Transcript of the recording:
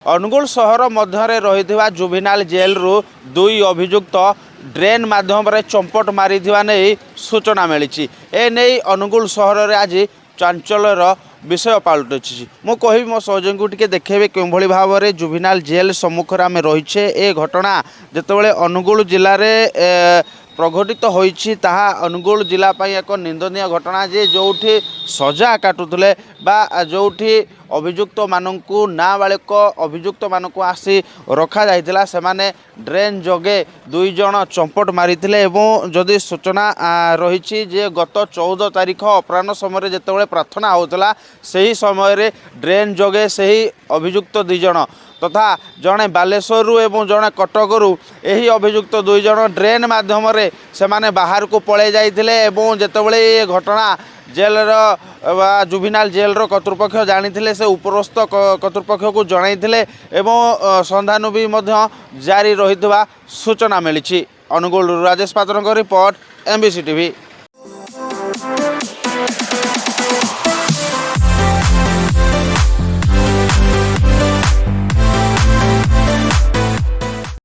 अनुगुल सहर मध्य रही juvenile jail रु दुई अभियुक्त ड्रेन माध्यम चंपट मारी नहीं सूचना मिली। एने अनुगुल सहर में आज चांचल्यर विषय पलटुची। मु कहि मो सहयोगी टिके देखेबे केभली भाव में जुवेनाइल जेल सम्मुखें आम रहीचे। ए घटना जितेबाला अनुगुल जिले में प्रघटित होईछि ताहा अनुगुल जिला पाई एक निंदनीय घटना जे जोठी सजा काटुले बा जोठी अभियुक्त मानू नाबालिक अभियुक्त मानू आसी रखा जाइतिला सेमाने ड्रेन जगे दुई जन चंपट मारिथिले एवं जदि सूचना रही जे गत 14 तारिख अपराह्न समय जेतेबेले प्रार्थना होतला सही समय ड्रेन जगे सही अभियुक्त दुई जन तथा जड़े बालेश्वरु एवं जड़े कटकरू यही अभियुक्त दुई जन ड्रेन माध्यम से बाहर को पलै जाइथिले एवं जेतेबेले ये घटना जेलर जुवेनाइल जेलर कर्तृपक्ष जानी से उपरस्थ कर्तृपक्ष को जनइथिले एवं संधान भी जारी रही सूचना मिली। अनुगुल राजेश पात्र रिपोर्ट, MBC TV।